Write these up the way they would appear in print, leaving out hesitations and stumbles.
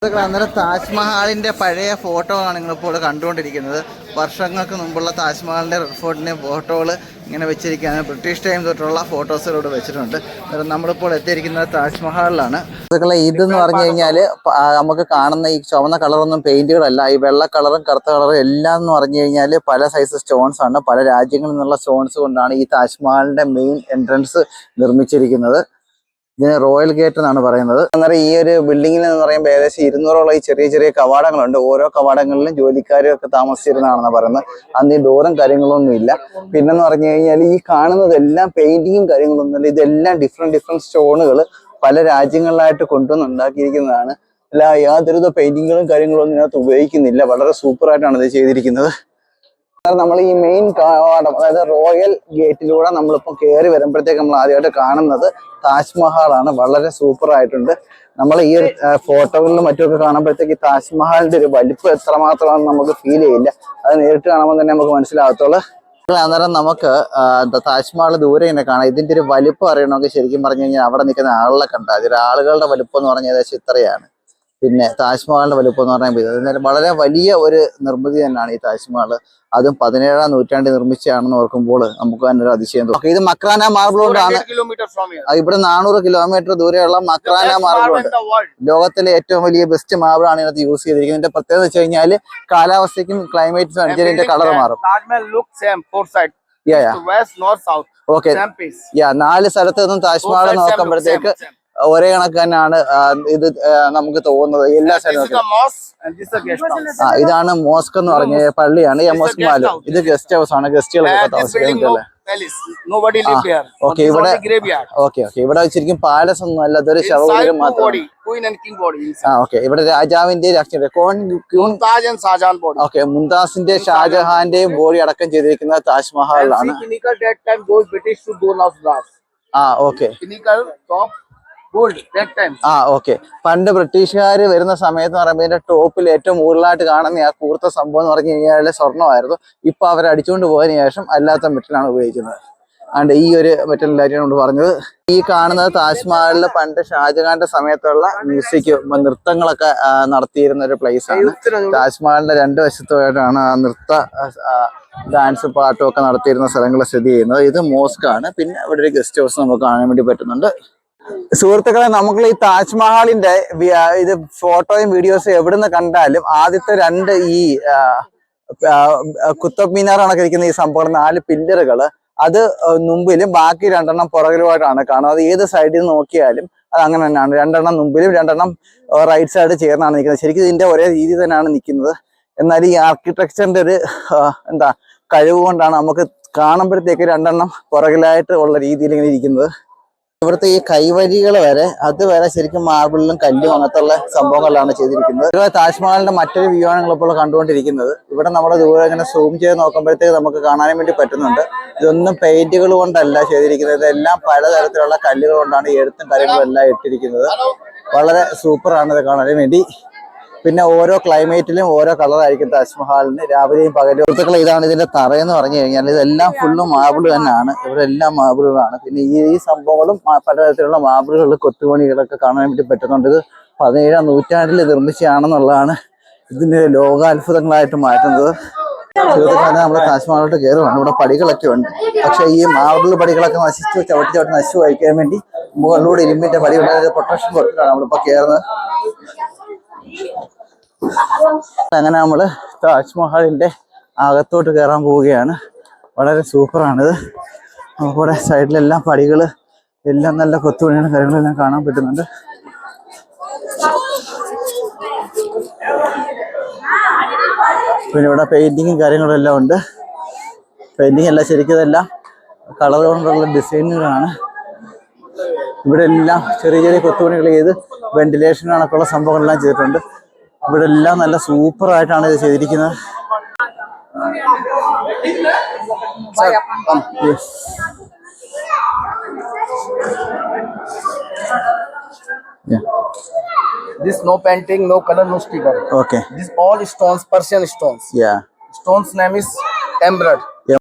അന്നേരം താജ്മഹാളിൻ്റെ പഴയ ഫോട്ടോകളാണ് നിങ്ങളിപ്പോൾ കണ്ടുകൊണ്ടിരിക്കുന്നത്. വർഷങ്ങൾക്ക് മുമ്പുള്ള താജ്മഹാളിൻ്റെ റെഡ് ഫോർട്ടിൻ്റെ ഫോട്ടോകൾ ഇങ്ങനെ വെച്ചിരിക്കുകയാണ്. ബ്രിട്ടീഷ് ടൈം തൊട്ടുള്ള ഫോട്ടോസിലൂടെ വെച്ചിട്ടുണ്ട്. അന്നേരം നമ്മളിപ്പോൾ എത്തിയിരിക്കുന്നത് താജ്മഹാളിലാണ്. ഇതെന്ന് പറഞ്ഞു കഴിഞ്ഞാൽ നമുക്ക് കാണുന്ന ഈ ചുവന്ന കളറൊന്നും പെയിന്റുകളല്ല. ഈ വെള്ള കളറും കറുത്ത കളറും എല്ലാം എന്ന് പറഞ്ഞു കഴിഞ്ഞാൽ പല സൈസ് സ്റ്റോൺസ് ആണ്. പല രാജ്യങ്ങളിൽ നിന്നുള്ള സ്റ്റോൺസ് കൊണ്ടാണ് ഈ താജ്മഹാളിൻ്റെ മെയിൻ എൻട്രൻസ് നിർമ്മിച്ചിരിക്കുന്നത്. ഇതിന് റോയൽ ഗേറ്റ് എന്നാണ് പറയുന്നത്. അന്നേരം ഈ ഒരു ബിൽഡിങ്ങിൽ എന്ന് പറയുമ്പോൾ ഏകദേശം 200ഓളം ഈ ചെറിയ ചെറിയ കവാടങ്ങളുണ്ട്. ഓരോ കവാടങ്ങളിലും ജോലിക്കാരും ഒക്കെ താമസിച്ചിരുന്നതാണെന്ന് പറയുന്നത്. അന്ന് ഈ ഡോറും കാര്യങ്ങളൊന്നും ഇല്ല. പിന്നെന്ന് പറഞ്ഞു കഴിഞ്ഞാൽ ഈ കാണുന്നതെല്ലാം പെയിന്റിങ്ങും കാര്യങ്ങളൊന്നുമില്ല. ഇതെല്ലാം ഡിഫറെന്റ് സ്റ്റോണുകൾ പല രാജ്യങ്ങളിലായിട്ട് കൊണ്ടുവന്ന് ഉണ്ടാക്കിയിരിക്കുന്നതാണ്. അല്ല യാതൊരുവിധ പെയിന്റിങ്ങുകളും കാര്യങ്ങളൊന്നും ഇതിനകത്ത് ഉപയോഗിക്കുന്നില്ല. വളരെ സൂപ്പറായിട്ടാണ് ഇത് ചെയ്തിരിക്കുന്നത്. നമ്മൾ ഈ മെയിൻ കവാടം, അതായത് റോയൽ ഗേറ്റിലൂടെ നമ്മളിപ്പോൾ കയറി വരുമ്പോഴത്തേക്ക് നമ്മൾ ആദ്യമായിട്ട് കാണുന്നത് താജ്മഹാളാണ്. വളരെ സൂപ്പർ ആയിട്ടുണ്ട്. നമ്മൾ ഈ ഒരു ഫോട്ടോകളിലും മറ്റുമൊക്കെ കാണുമ്പോഴത്തേക്ക് താജ്മഹാളിന്റെ ഒരു വലിപ്പം എത്രമാത്രമാണെന്ന് നമുക്ക് ഫീൽ ചെയ്യില്ല. അത് നേരിട്ട് കാണുമ്പോൾ തന്നെ നമുക്ക് മനസ്സിലാകത്തുള്ളൂ. അന്നേരം നമുക്ക് താജ്മഹൽ ദൂരെ ഇങ്ങനെ കാണാം. ഇതിന്റെ ഒരു വലിപ്പം അറിയണമെങ്കിൽ ശരിക്കും പറഞ്ഞു കഴിഞ്ഞാൽ അവിടെ നിൽക്കുന്ന ആളുകളെ കണ്ടാൽ ഇതിൽ ആളുകളുടെ വലിപ്പം എന്ന് പറഞ്ഞാൽ ഏകദേശം ഇത്രയാണ്. പിന്നെ താജ്മഹലിന്റെ വലുപ്പം എന്ന് പറഞ്ഞാൽ വളരെ വലിയ ഒരു നിർമ്മിതി തന്നെയാണ് ഈ താജ്മഹൽ. അതും 17ാം നൂറ്റാണ്ടിൽ നിർമ്മിച്ചതാണെന്ന് ഓർക്കുമ്പോൾ നമുക്ക് തന്നെ ഒരു അതിശയം തോന്നും. ഇത് മക്രാന മാർബിൾ കൊണ്ടാണ്. ഇവിടെ 400 കിലോമീറ്റർ ദൂരെയുള്ള മക്രാന മാർബിൾ ഉണ്ട്. ലോകത്തിലെ ഏറ്റവും വലിയ ബെസ്റ്റ് മാർബിൾ ആണ് ഇതിനകത്ത് യൂസ് ചെയ്തിരിക്കുന്നത്. ഇതിന്റെ പ്രത്യേകത വെച്ച് കഴിഞ്ഞാൽ കാലാവസ്ഥയ്ക്കും ക്ലൈമറ്റിനും അനുസരിച്ച് ഇതിന്റെ കളർ മാറും. ഓക്കെ, 4 സ്ഥലത്ത് നിന്നും താജ്മഹൽ നോക്കുമ്പോഴത്തേക്ക് ഒരേ കണക്ക് തന്നെയാണ് ഇത് നമുക്ക് തോന്നുന്നത്. എല്ലാ സ്ഥലത്തും ഇതാണ് മോസ്ക് എന്ന് പറഞ്ഞ പള്ളിയാണ്. ഈ മോസ്ക് മാല് ഇത് ഗസ്റ്റ് ഹൗസ് ആണ്. ഗസ്റ്റുകളൊക്കെ താമസിക്കുന്നത്. ഇവിടെ വെച്ചിരിക്കും പാലസ് ഒന്നും അല്ല, അതൊരു ശവകുടീരം മാത്രമാണ്. ഇവിടെ രാജാവിന്റെ മുംതാസിന്റെ ഷാജഹാന്റെയും ബോഡി അടക്കം ചെയ്തിരിക്കുന്നത് താജ്മഹലിലാണ്. പണ്ട് ബ്രിട്ടീഷുകാര് വരുന്ന സമയത്ത് പറയുമ്പോൾ ഇതിന്റെ ടോപ്പിൽ ഏറ്റവും കൂടുതലായിട്ട് കാണുന്ന ആ കൂർത്ത സംഭവം എന്ന് പറഞ്ഞു കഴിഞ്ഞാൽ സ്വർണ്ണമായിരുന്നു. ഇപ്പൊ അവർ അടിച്ചുകൊണ്ട് പോയതിനു ശേഷം അല്ലാത്ത മെറ്റലാണ് ഉപയോഗിക്കുന്നത്. അതുകൊണ്ട് ഈ ഒരു മെറ്റലിലായിട്ടാണ് പറഞ്ഞത്. ഈ കാണുന്നത് താജ്മഹലിൽ പണ്ട് ഷാജഹാന്റെ സമയത്തുള്ള മ്യൂസിക് നൃത്തങ്ങളൊക്കെ നടത്തിയിരുന്ന ഒരു പ്ലേസ് ആണ്. താജ്മഹലിന്റെ 2 വശത്തുമായിട്ടാണ് ആ നൃത്ത ഡാൻസ് പാട്ടും ഒക്കെ നടത്തിയിരുന്ന സ്ഥലങ്ങൾ സ്ഥിതി ചെയ്യുന്നത്. ഇത് മോസ്ക് ആണ്. പിന്നെ ഇവിടെ ഒരു ഗസ്റ്റ് ഹൗസ് നമുക്ക് കാണാൻ വേണ്ടി പറ്റുന്നുണ്ട്. സുഹൃത്തുക്കളെ, നമുക്ക് ഈ താജ്മഹലിന്റെ ഇത് ഫോട്ടോയും വീഡിയോസും എവിടുന്ന് കണ്ടാലും ആദ്യത്തെ 2 ഈ കുത്തബ് മീനാർ കണക്കിരിക്കുന്ന ഈ സംഭവം 4 പില്ലറുകള് അത് മുമ്പിലും ബാക്കി 2 പുറകിലുമായിട്ടാണ് കാണുന്നത്. അത് ഏത് സൈഡിൽ നിന്ന് നോക്കിയാലും അത് അങ്ങനെ തന്നെയാണ്. 2 മുമ്പിലും 2 റൈറ്റ് സൈഡ് ചേർന്നാണ് നിൽക്കുന്നത്. ശരിക്കും ഇതിന്റെ ഒരേ രീതി തന്നെയാണ് നിൽക്കുന്നത്. എന്നാൽ ഈ ആർക്കിടെക്ചറിന്റെ ഒരു കഴിവ് കൊണ്ടാണ് നമുക്ക് കാണുമ്പോഴത്തേക്ക് 2 പുറകിലായിട്ട് ഉള്ള രീതിയിൽ ഇങ്ങനെ ഇരിക്കുന്നത്. ഇവിടുത്തെ ഈ കൈവരികൾ വരെ അതുവരെ ശരിക്കും മാർബിളിലും കല്ലും അങ്ങനത്തെ ഉള്ള സംഭവങ്ങളിലാണ് ചെയ്തിരിക്കുന്നത്. ഇവിടെ താജ്മഹലിന്റെ മറ്റൊരു വ്യൂ ആണ് നിങ്ങളിപ്പോൾ കണ്ടുകൊണ്ടിരിക്കുന്നത്. ഇവിടെ നമ്മുടെ ദൂരെ ഇങ്ങനെ സൂം ചെയ്ത് നോക്കുമ്പോഴത്തേക്ക് നമുക്ക് കാണാനും വേണ്ടി പറ്റുന്നുണ്ട്. ഇതൊന്നും പെയിന്റുകൾ കൊണ്ടല്ല ചെയ്തിരിക്കുന്നത്. ഇതെല്ലാം പലതരത്തിലുള്ള കല്ലുകൾ കൊണ്ടാണ് എഴുത്തും കാര്യങ്ങളും എല്ലാം ഇട്ടിരിക്കുന്നത്. വളരെ സൂപ്പറാണ് ഇത് കാണാൻ വേണ്ടി. പിന്നെ ഓരോ ക്ലൈമറ്റിലും ഓരോ കളറായിരിക്കും താജ്മഹലിന്, രാവിലെയും പകലും. സുഹൃത്തുക്കളെ, ഇതാണ് ഇതിന്റെ തറയെന്ന് പറഞ്ഞു കഴിഞ്ഞാൽ. ഇതെല്ലാം ഫുള്ളും മാർബിൾ തന്നെയാണ്. ഇവിടെ എല്ലാം മാർബിളുകളാണ്. പിന്നെ ഈ സംഭവങ്ങളും പലതരത്തിലുള്ള മാർബിളുകൾ, കൊത്തുപണികളൊക്കെ കാണാൻ വേണ്ടി പറ്റുന്നുണ്ട്. ഇത് 17ാം നൂറ്റാണ്ടിൽ നിർമ്മിച്ചതാണെന്നുള്ളതാണ് ഇതിന്റെ ലോകാത്ഭുതങ്ങളായിട്ട് മാറ്റുന്നത്. സുഹൃത്തുക്കളെ, നമ്മൾ താജ്മഹലിലോട്ട് കയറുവാണ്. ഇവിടെ പടികളൊക്കെ ഉണ്ട്. പക്ഷെ ഈ മാർബിൾ പടികളൊക്കെ ചവിട്ടി നശിച്ചു വായിക്കാൻ വേണ്ടി മുകളിലൂടെ ഇരുമ്പിന്റെ പടി ഉണ്ടായത് പ്രൊട്ടക്ഷൻ കൊടുത്തിട്ടാണ് നമ്മളിപ്പോ കയറുന്നത്. അങ്ങനെ നമ്മള് താജ്മഹലിന്റെ അകത്തോട്ട് കയറാൻ പോവുകയാണ്. വളരെ സൂപ്പറാണിത്. നമുക്കിവിടെ സൈഡിലെല്ലാം പടികള് എല്ലാം നല്ല കൊത്തുപണികളും കാര്യങ്ങളെല്ലാം കാണാൻ പറ്റുന്നുണ്ട്. പിന്നെ ഇവിടെ പെയിന്റിങ്ങും കാര്യങ്ങളും എല്ലാം ഉണ്ട്. പെയിന്റിങ് എല്ലാം ശരിക്കും ഇതെല്ലാം കളർ കൊണ്ടുള്ള ഡിസൈനുകളാണ്. ഇവിടെ എല്ലാം ചെറിയ ചെറിയ കൊത്തുപണികൾ ചെയ്ത് വെന്റിലേഷൻ കണക്കുള്ള സംഭവങ്ങളെല്ലാം ചെയ്തിട്ടുണ്ട്. ഇവിടെ എല്ലാം നല്ല സൂപ്പറായിട്ടാണ് ഇത് ചെയ്തിരിക്കുന്നത്. This no painting, no color, no sticker. Okay. This all stones, Persian stones. Yeah. Stone's name is emerald.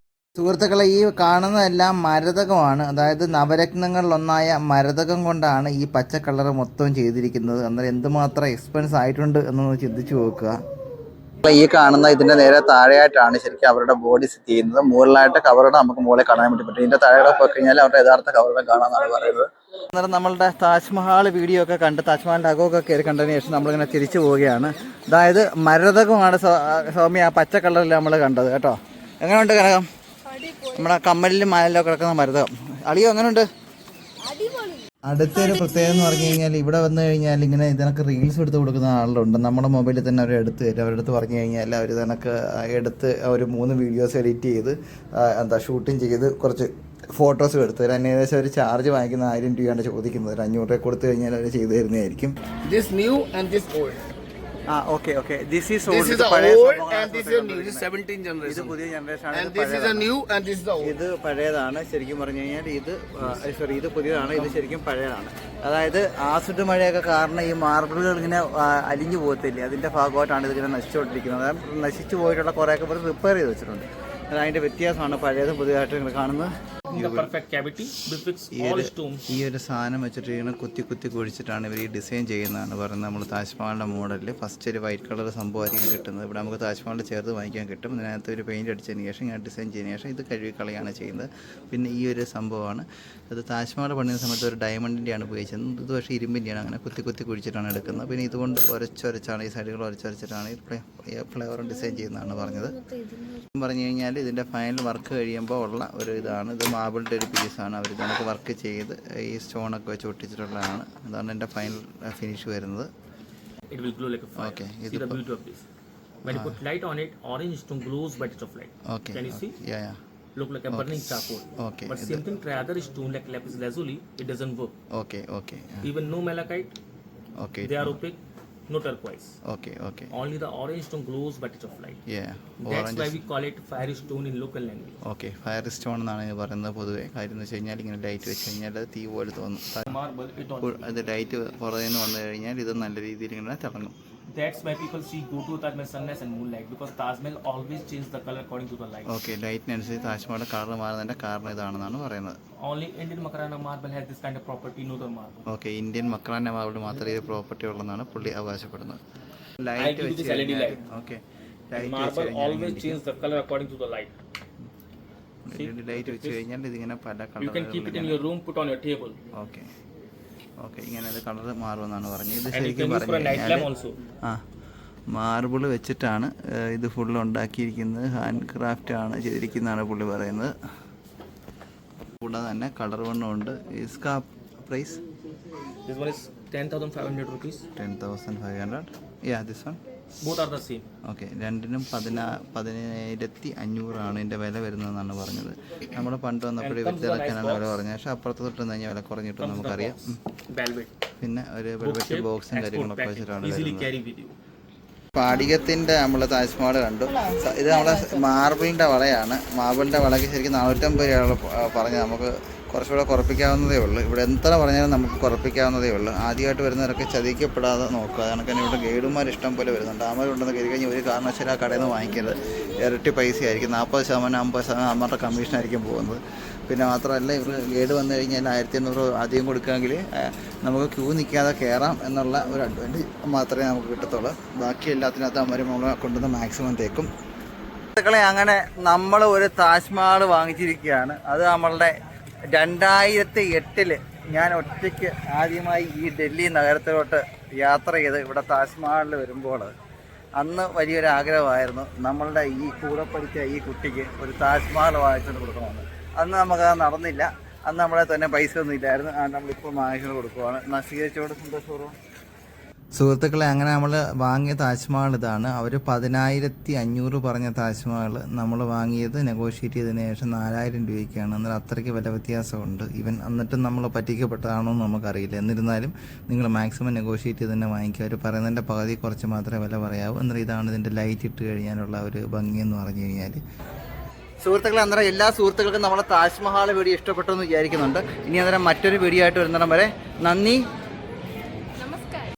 സുഹൃത്തുക്കളെ, ഈ കാണുന്നതെല്ലാം മരതകമാണ്. അതായത് നവരത്നങ്ങളിലൊന്നായ മരതകം കൊണ്ടാണ് ഈ പച്ച കളർ മൊത്തം ചെയ്തിരിക്കുന്നത്. അന്നേരം എന്തുമാത്രം എക്സ്പെൻസ് ആയിട്ടുണ്ട് എന്നൊന്ന് ചിന്തിച്ചു നോക്കുക. ഈ കാണുന്ന ഇതിന്റെ നേരെ താഴെയായിട്ടാണ് ശരിക്കും അവരുടെ ബോഡി സ്ഥിതി ചെയ്യുന്നത്. മുകളിലായിട്ട് കവറുടെ നമുക്ക് മുകളിൽ കാണാൻ വേണ്ടി പറ്റും. ഇതിന്റെ താഴെ പോയി കഴിഞ്ഞാൽ അവരുടെ യഥാർത്ഥ കവറുടെ കാണാമെന്നാണ് പറയുന്നത്. അന്നേരം നമ്മളുടെ താജ്മഹൽ വീഡിയോ ഒക്കെ കണ്ട് താജ്മഹലിൻ്റെ അകമൊക്കെ കയറി കണ്ടതിന് ശേഷം നമ്മളിങ്ങനെ തിരിച്ചു പോവുകയാണ്. അതായത് മരതകമാണ് സൗമ്യ ആ പച്ച കളറിൽ നമ്മൾ കണ്ടത് കേട്ടോ. എങ്ങനെയുണ്ട് കനകം? നമ്മുടെ കമ്മലിലും മാലിലൊക്കെ കിടക്കുന്ന മരതകം. അളിയോ എങ്ങനെയുണ്ട്? അടുത്തൊരു പ്രത്യേകത എന്ന് പറഞ്ഞു കഴിഞ്ഞാൽ ഇവിടെ വന്നു കഴിഞ്ഞാൽ ഇങ്ങനെ ഇതിനൊക്കെ റീൽസ് എടുത്ത് കൊടുക്കുന്ന ആളുണ്ട്. നമ്മുടെ മൊബൈലിൽ തന്നെ അവർ എടുത്ത് തരും. അവരുടെ അടുത്ത് പറഞ്ഞു കഴിഞ്ഞാൽ അവർ ഇതിനൊക്കെ എടുത്ത് ഒരു 3 വീഡിയോസ് എഡിറ്റ് ചെയ്ത് ഷൂട്ടിങ് ചെയ്ത് കുറച്ച് ഫോട്ടോസും എടുത്ത് തരും. അതിന് ഏകദേശം ഒരു ചാർജ് വാങ്ങിക്കുന്ന 1000 രൂപയാണ് ചോദിക്കുന്നത്. ഒരു 500 രൂപ കൊടുത്തു കഴിഞ്ഞാൽ അവർ ചെയ്തു തരുന്നതായിരിക്കും. This new and this old. Okay. This is old and this is new. This is 17th generation. ഇത് പുതിയ ജനറേഷൻ ആണ്. And this is a new and this is the old. ഇത് പഴയതാണ് ശരിക്കും പറഞ്ഞു കഴിഞ്ഞാൽ. ഇത് പുതിയതാണ്. ഇത് ശരിക്കും പഴയതാണ്. അതായത് ആസിഡ് മഴയൊക്കെ കാരണം ഈ മാർബിളുകൾ ഇങ്ങനെ അലിഞ്ഞു പോകത്തില്ലേ, അതിന്റെ ഭാഗമായിട്ടാണ് ഇതിങ്ങനെ നശിച്ചുകൊണ്ടിരിക്കുന്നത്. നശിച്ചു പോയിട്ടുള്ള കുറേയൊക്കെ പേർ റിപ്പയർ ചെയ്ത് വെച്ചിട്ടുണ്ട്. അതിന്റെ വ്യത്യാസമാണ് പഴയതും പുതിയതായിട്ട് നിങ്ങൾ കാണുന്നത്. ഈ ഒരു സാധനം വെച്ചിട്ട് ഇങ്ങനെ കുത്തി കുഴിച്ചിട്ടാണ് ഇവർ ഈ ഡിസൈൻ ചെയ്യുന്നതാണ് പറയുന്നത്. നമ്മൾ താജ്മഹലിൻ്റെ മോഡലിൽ ഫസ്റ്റ് ഒരു വൈറ്റ് കളർ സംഭവമായിരിക്കും കിട്ടുന്നത്. ഇവിടെ നമുക്ക് താജ്മഹലിൽ ചേർത്ത് വാങ്ങിക്കാൻ കിട്ടും. ഇതിനകത്ത് ഒരു പെയിൻറ്റ് അടിച്ചതിന് ശേഷം ഇങ്ങനെ ഡിസൈൻ ചെയ്തതിന് ശേഷം ഇത് കഴുകിക്കളയാണ് ചെയ്യുന്നത്. പിന്നെ ഈ ഒരു സംഭവമാണ് ഇത് താജ്മഹൽ പണിയുന്ന സമയത്ത് ഒരു ഡയമണ്ടിൻ്റെയാണ് ഉപയോഗിച്ചത്. ഇത് പക്ഷേ ഇരുമ്പിൻ്റെയാണ്. അങ്ങനെ കുത്തി കുഴിച്ചിട്ടാണ് എടുക്കുന്നത്. പിന്നെ ഇതുകൊണ്ട് ഒരച്ചാണ് ഈ സൈഡുകൾ ഒരച്ചാണ് ഈ ഫ്ലവറും ഡിസൈൻ ചെയ്യുന്നതാണ് പറഞ്ഞത്. പറഞ്ഞു കഴിഞ്ഞാൽ ഇതിൻ്റെ ഫൈനൽ വർക്ക് കഴിയുമ്പോൾ ഉള്ള ഒരു ഇതാണ്. ഇത് മാർബിളിൻ്റെ ഒരു പീസാണ്. അവർ ഇതിനൊക്കെ വർക്ക് ചെയ്ത് ഈ സ്റ്റോണൊക്കെ വെച്ച് ഒട്ടിച്ചിട്ടുള്ളതാണ്. അതാണ് എൻ്റെ ഫൈനൽ ഫിനിഷ് വരുന്നത്. Okay, when you put light on it, orange stone glows but it's of light. Okay. Can you see? Yeah. Look like a burning charcoal. Okay. But same thing, try other stone like lapis lazuli, it doesn't work. Okay. Even no malachite. Okay. They are opaque. No turquoise. Okay. Only the orange stone glows but it's of light. Yeah. That's why we call it fire stone in local language. Okay. Fire stone എന്നാണ് ഇത് പറയുന്നത് പൊതുവെ. കാര്യം എന്ന് വെച്ച് കഴിഞ്ഞാൽ ഇങ്ങനെ light വെച്ച് കഴിഞ്ഞാൽ അത് തീ പോലെ തോന്നും. Marble, it don't. അത് ലൈറ്റ് പുറമേ നിന്ന് വന്നു കഴിഞ്ഞാൽ ഇത് നല്ല രീതിയിൽ ഇങ്ങനെ തിളങ്ങും. That's why people see go to Taj Mahal sunrise and moonlight, because Taj Mahal always changes the color according to the light. Okay, ലൈറ്റിനനുസരിച്ച് താജ്മഹലിന്റെ കളർ മാറുന്നതിന്റെ കാരണം ഇതാണെന്നാണ് പറയുന്നത്. Only Indian Makarana marble has this kind of property, no other marble. Okay, Indian Makrana marble മാത്രമേ ഈ property ഉള്ളതാണ് പുള്ളി അവകാശപ്പെടുന്നത്. I give you this LED light. Okay. Marble always changes the color according to the light. Light വെച്ച് കഴിഞ്ഞാൽ ഇതിങ്ങനെ പല colour. You can keep it in your room, put on your table. Okay. ഇങ്ങനെ അത് colour മാറുമെന്നാണ് പറഞ്ഞത്. ഇത് And you ശരിക്കും can use for a night lamp also. Marble വെച്ചിട്ടാണ് ഇത് ഫുള്ള് ഉണ്ടാക്കിയിരിക്കുന്നത്. ഹാൻഡ് ക്രാഫ്റ്റ് ആണ് ചെയ്തിരിക്കുന്നതാണ് പുള്ളി പറയുന്നത്. കൂടാതെ തന്നെ കളർ വണ്ണമുണ്ട്. ഇസ്കാ price? This one is 10,500 rupees. 10,500. Yeah, this one. Both are the same. Okay, രണ്ടിനും 11,500 ഇതിൻ്റെ വില വരുന്നതെന്നാണ് പറഞ്ഞത്. നമ്മൾ പണ്ട് വന്നപ്പോഴേ വിത്തിറക്കാനാണ് വില പറഞ്ഞത്. പക്ഷേ അപ്പുറത്ത് തൊട്ട് കഴിഞ്ഞാൽ വില കുറഞ്ഞിട്ടും നമുക്കറിയാം. പിന്നെ ഒരു വെൽവെറ്റ് ബോക്സും കാര്യങ്ങളൊക്കെ വെച്ചിട്ടാണ് വരുന്നത്. പാടികത്തിൻ്റെ നമ്മൾ താജ്മഹൽ കണ്ടു. ഇത് നമ്മളെ മാർബിളിൻ്റെ വളയാണ്. മാർബിളിൻ്റെ വളയ്ക്ക് ശരിക്കും 450 രൂപ പറഞ്ഞ് നമുക്ക് കുറച്ചുകൂടെ കുറപ്പിക്കാവുന്നതേ ഉള്ളൂ. ഇവിടെ എത്ര പറഞ്ഞാലും നമുക്ക് കുറപ്പിക്കാവുന്നതേ ഉള്ളൂ. ആദ്യമായിട്ട് വരുന്നവരൊക്കെ ചതിക്കപ്പെടാതെ നോക്കുക. കണക്കിന് ഇവിടെ ഗൈഡുമാർ ഇഷ്ടം പോലെ വരുന്നുണ്ട്. അമരുണ്ടെന്ന് കയറി കഴിഞ്ഞാൽ ഒരു കാരണവശാലും ആ കടയിൽ നിന്ന് വാങ്ങിക്കരുത്. ഇരട്ടി പൈസയായിരിക്കും. 40%, 50% അവരുടെ കമ്മീഷനായിരിക്കും പോകുന്നത്. പിന്നെ മാത്രമല്ല, ഇവർ ഗൈഡ് വന്നു കഴിഞ്ഞാൽ 1,800 അധികം കൊടുക്കുകയെങ്കിൽ നമുക്ക് ക്യൂ നിൽക്കാതെ കയറാം എന്നുള്ള ഒരു അഡ്വാൻറ്റേജ് മാത്രമേ നമുക്ക് കിട്ടത്തുള്ളൂ. ബാക്കി എല്ലാത്തിനകത്ത് അമരും നമ്മൾ കൊണ്ടുവന്ന് മാക്സിമം തേക്കും. അങ്ങനെ നമ്മൾ ഒരു താജ്മഹൽ വാങ്ങിച്ചിരിക്കുകയാണ്. അത് നമ്മളുടെ 2008 ഞാൻ ഒറ്റയ്ക്ക് ആദ്യമായി ഈ ഡൽഹി നഗരത്തിലോട്ട് യാത്ര ചെയ്ത് ഇവിടെ താജ്മഹലിൽ വരുമ്പോൾ അന്ന് വലിയൊരു ആഗ്രഹമായിരുന്നു നമ്മളുടെ ഈ കൂടെ പഠിച്ച ഈ കുട്ടിക്ക് ഒരു താജ്മഹൽ വാങ്ങിച്ചുകൊണ്ട് കൊടുക്കണമെന്ന്. അന്ന് നമുക്കത് നടന്നില്ല. അന്ന് നമ്മളെ തന്നെ പൈസ ഒന്നും ഇല്ലായിരുന്നു. നമ്മളിപ്പോൾ വാങ്ങിച്ചുകൊണ്ട് കൊടുക്കുവാണ്. സ്വീകരിച്ചോട് സന്തോഷപൂർവ്വം. സുഹൃത്തുക്കളെ, അങ്ങനെ നമ്മൾ വാങ്ങിയ താജ്മഹൽ ഇതാണ്. അവർ 10,500 പറഞ്ഞ താജ്മഹൽ നമ്മൾ വാങ്ങിയത് നെഗോഷിയേറ്റ് ചെയ്തതിന് ശേഷം 4,000 രൂപയ്ക്കാണ്. എന്നാൽ അത്രയ്ക്ക് വില വ്യത്യാസമുണ്ട്. എന്നിട്ടും നമ്മൾ പറ്റിക്കപ്പെട്ടതാണോ എന്ന് നമുക്കറിയില്ല. എന്നിരുന്നാലും നിങ്ങൾ മാക്സിമം നെഗോഷിയേറ്റ് ചെയ്ത് തന്നെ വാങ്ങിക്കുക. അവർ പറയുന്നതിൻ്റെ പകുതി കുറച്ച് മാത്രമേ വില പറയാവൂ. എന്നാൽ ഇതാണ് ഇതിൻ്റെ ലൈറ്റ് ഇട്ട് കഴിഞ്ഞാലുള്ള ഒരു ഭംഗിയെന്ന് പറഞ്ഞു കഴിഞ്ഞാൽ. സുഹൃത്തുക്കളെ, അന്നേരം എല്ലാ സുഹൃത്തുക്കൾക്കും നമ്മളെ താജ്മഹൽ വീഡിയോ ഇഷ്ടപ്പെട്ടു എന്ന് വിചാരിക്കുന്നുണ്ട്. ഇനി അന്നേരം മറ്റൊരു വീഡിയോ ആയിട്ട് വരുന്നിടം വരെ നന്ദി.